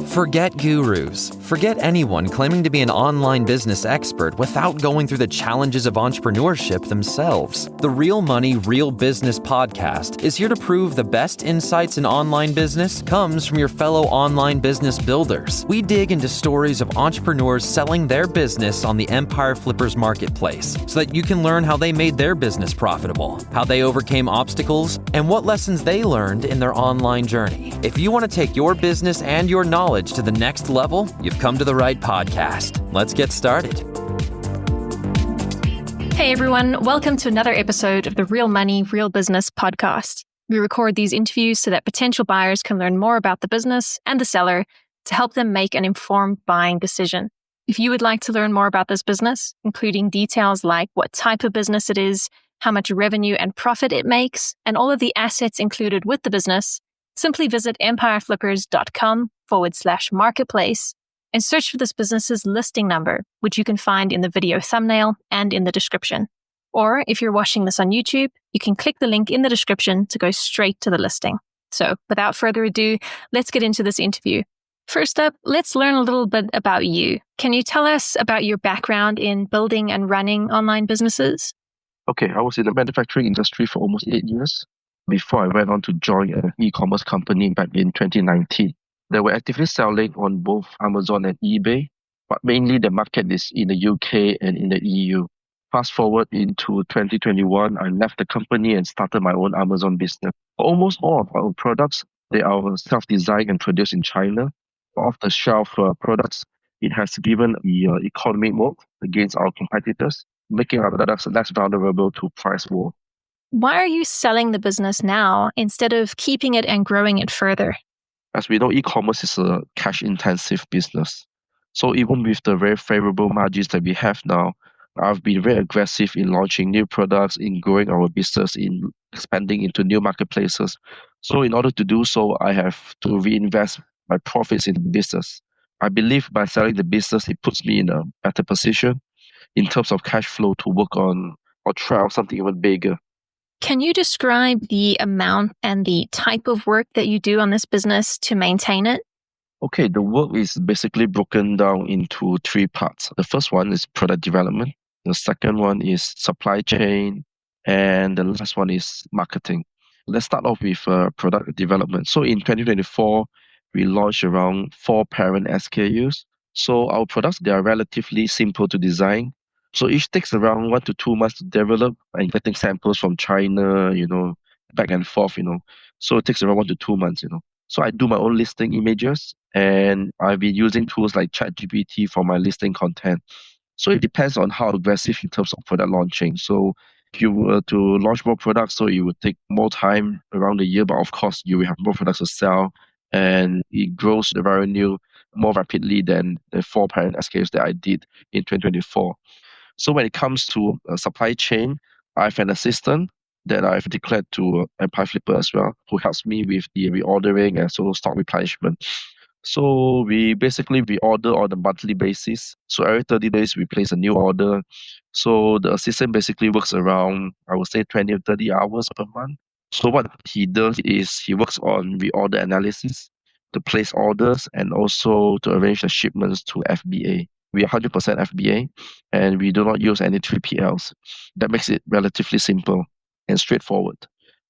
Forget gurus. Forget anyone claiming to be an online business expert without going through the challenges of entrepreneurship themselves. The Real Money, Real Business podcast is here to prove the best insights in online business comes from your fellow online business builders. We dig into stories of entrepreneurs selling their business on the Empire Flippers marketplace so that you can learn how they made their business profitable, how they overcame obstacles, and what lessons they learned in their online journey. If you want to take your business and your knowledge to the next level, you've come to the right podcast. Let's get started. Hey everyone, welcome to another episode of the Real Money, Real Business podcast. We record these interviews so that potential buyers can learn more about the business and the seller to help them make an informed buying decision. If you would like to learn more about this business, including details like what type of business it is, how much revenue and profit it makes, and all of the assets included with the business, simply visit empireflippers.com/marketplace and search for this business's listing number, which you can find in the video thumbnail and in the description. Or if you're watching this on YouTube, you can click the link in the description to go straight to the listing. So without further ado, let's get into this interview. First up, let's learn a little bit about you. Can you tell us about your background in building and running online businesses? Okay, I was in the manufacturing industry for almost 8 years before I went on to join an e-commerce company back in 2019. They were actively selling on both Amazon and eBay, but mainly the market is in the UK and in the EU. Fast forward into 2021, I left the company and started my own Amazon business. Almost all of our products, they are self-designed and produced in China. Off-the-shelf products, it has given the economic moat against our competitors, making our products less vulnerable to price war. Why are you selling the business now instead of keeping it and growing it further? As we know, e-commerce is a cash-intensive business. So even with the very favorable margins that we have now, I've been very aggressive in launching new products, in growing our business, in expanding into new marketplaces. So in order to do so, I have to reinvest my profits in the business. I believe by selling the business, it puts me in a better position in terms of cash flow to work on or try out something even bigger. Can you describe the amount and the type of work that you do on this business to maintain it? Okay, the work is basically broken down into 3 parts. The first one is product development. The second one is supply chain. And the last one is marketing. Let's start off with product development. So in 2024, we launched around 4 parent SKUs. So our products, they are relatively simple to design. So each takes around 1 to 2 months to develop, and getting samples from China, back and forth, So it takes around 1 to 2 months, So I do my own listing images, and I've been using tools like ChatGPT for my listing content. So it depends on how aggressive in terms of product launching. So if you were to launch more products, so it would take more time around the year, but of course you will have more products to sell, and it grows the revenue more rapidly than the 4 parent SKUs that I did in 2024. So when it comes to supply chain, I have an assistant that I've declared to Empire Flipper as well, who helps me with the reordering and so stock replenishment. So we order on a monthly basis. So every 30 days we place a new order. So the assistant basically works around, I would say, 20 or 30 hours per month. So what he does is he works on reorder analysis, to place orders, and also to arrange the shipments to FBA. We are 100% FBA, and we do not use any 3PLs. That makes it relatively simple and straightforward.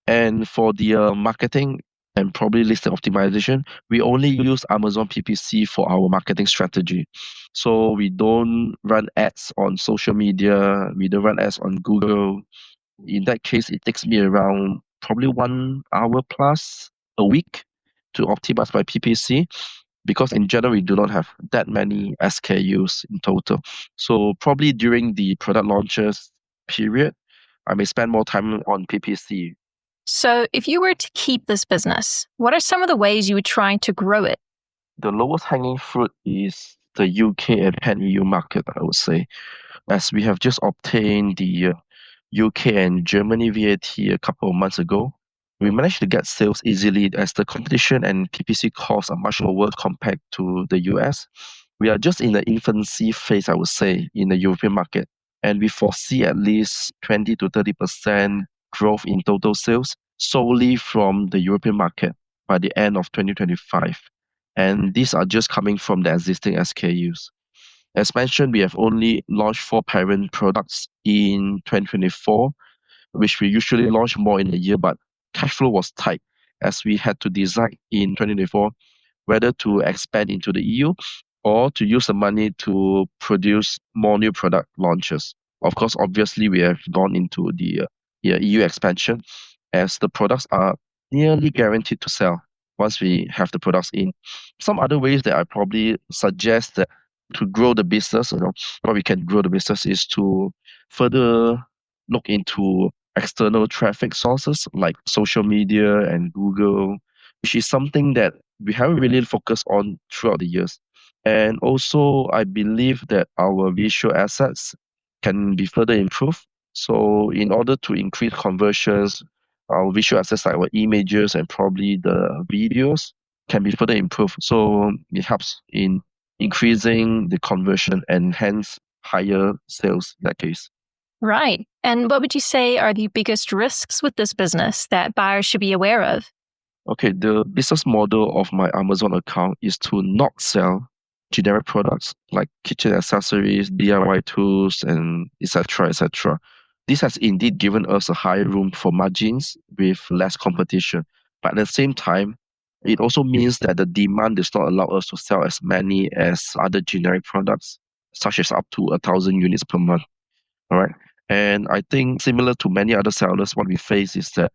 And for the marketing and probably listing optimization, we only use Amazon PPC for our marketing strategy. So we don't run ads on social media, we don't run ads on Google. In that case, it takes me around probably 1 hour plus a week to optimize my PPC, because in general, we do not have that many SKUs in total. So probably during the product launches period, I may spend more time on PPC. So if you were to keep this business, what are some of the ways you would try to grow it? The lowest hanging fruit is the UK and pan-EU market, I would say, as we have just obtained the UK and Germany VAT a couple of months ago. We managed to get sales easily as the competition and PPC costs are much lower compared to the US. We are just in the infancy phase, I would say, in the European market, and we foresee at least 20 to 30% growth in total sales solely from the European market. by the end of 2025. And these are just coming from the existing SKUs. As mentioned, we have only launched 4 parent products in 2024, which we usually launch more in a year, but cash flow was tight as we had to decide in 2024 whether to expand into the EU or to use the money to produce more new product launches. Of course, obviously, we have gone into the EU expansion as the products are nearly guaranteed to sell once we have the products in. Some other ways that I probably suggest that to grow the business, what we can grow the business is to further look into external traffic sources like social media and Google, which is something that we haven't really focused on throughout the years. And also, I believe that our visual assets can be further improved. So, in order to increase conversions, our visual assets like our images and probably the videos can be further improved. So, it helps in increasing the conversion and hence higher sales in that case. Right. And what would you say are the biggest risks with this business that buyers should be aware of? Okay, the business model of my Amazon account is to not sell generic products like kitchen accessories, DIY tools, and etc. etc. This has indeed given us a higher room for margins with less competition. But at the same time, it also means that the demand does not allow us to sell as many as other generic products, such as up to 1,000 units per month. All right. And I think similar to many other sellers, what we face is that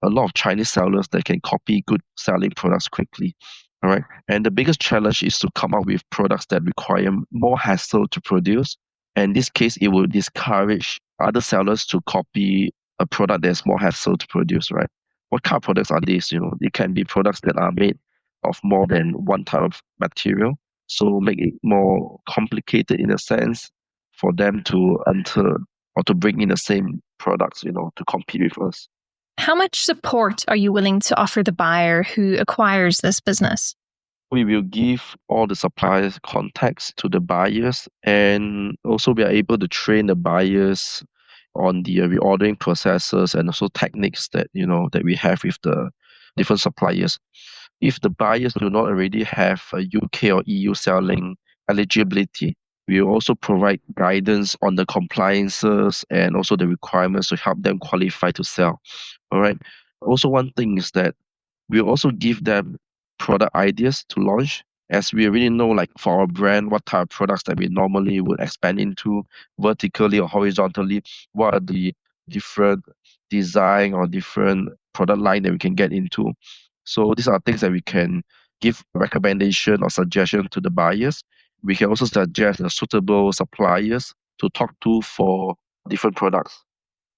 a lot of Chinese sellers that can copy good selling products quickly. All right. And the biggest challenge is to come up with products that require more hassle to produce. And in this case, it will discourage other sellers to copy a product that's more hassle to produce, right? What kind of products are these? It can be products that are made of more than one type of material. So make it more complicated in a sense for them to enter or to bring in the same products, to compete with us. How much support are you willing to offer the buyer who acquires this business? We will give all the suppliers contacts to the buyers, and also we are able to train the buyers on the reordering processes and also techniques that we have with the different suppliers. If the buyers do not already have a UK or EU selling eligibility, we will also provide guidance on the compliances and also the requirements to help them qualify to sell. All right. Also, one thing is that we'll also give them product ideas to launch as we already know, like for our brand, what type of products that we normally would expand into vertically or horizontally, what are the different design or different product line that we can get into. So these are things that we can give recommendation or suggestion to the buyers. We can also suggest suitable suppliers to talk to for different products.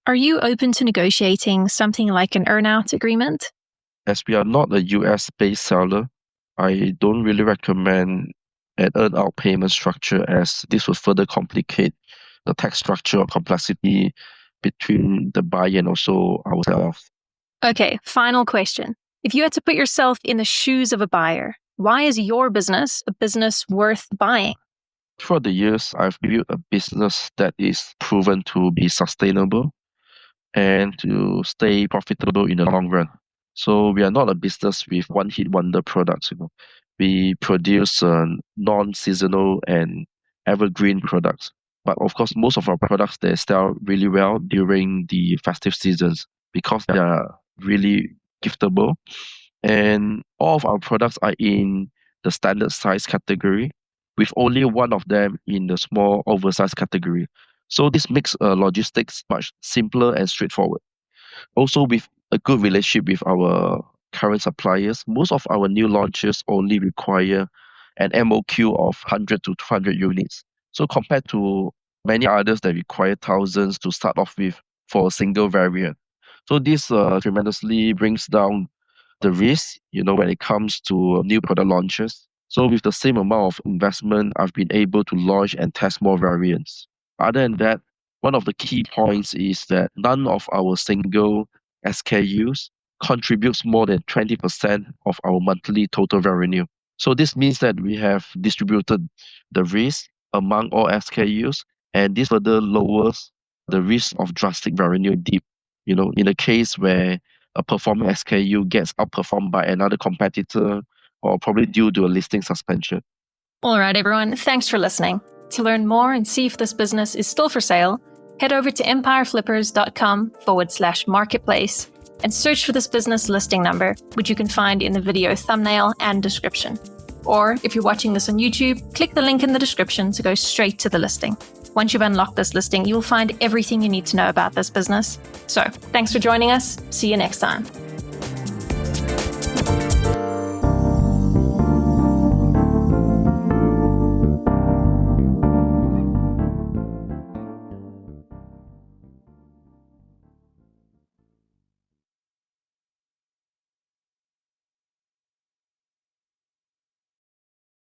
Are you open to negotiating something like an earn-out agreement? As we are not a US-based seller, I don't really recommend an earn-out payment structure as this will further complicate the tax structure or complexity between the buyer and also ourselves. Okay, final question. If you had to put yourself in the shoes of a buyer, why is your business a business worth buying? Throughout the years, I've built a business that is proven to be sustainable and to stay profitable in the long run. So we are not a business with one-hit wonder products. We produce non-seasonal and evergreen products. But of course, most of our products they sell really well during the festive seasons because they are really giftable. And all of our products are in the standard size category, with only one of them in the small oversized category. So this makes logistics much simpler and straightforward. Also, with a good relationship with our current suppliers, most of our new launches only require an MOQ of 100 to 200 units. So compared to many others that require thousands to start off with for a single variant. So this tremendously brings down the risk, when it comes to new product launches. So with the same amount of investment, I've been able to launch and test more variants. Other than that, one of the key points is that none of our single SKUs contributes more than 20% of our monthly total revenue. So this means that we have distributed the risk among all SKUs, and this further lowers the risk of drastic revenue dip. In a case where a performing SKU gets outperformed by another competitor, or probably due to a listing suspension. All right, everyone. Thanks for listening. To learn more and see if this business is still for sale, head over to empireflippers.com/marketplace and search for this business listing number, which you can find in the video thumbnail and description. Or if you're watching this on YouTube, click the link in the description to go straight to the listing. Once you've unlocked this listing, you'll find everything you need to know about this business. So, thanks for joining us. See you next time.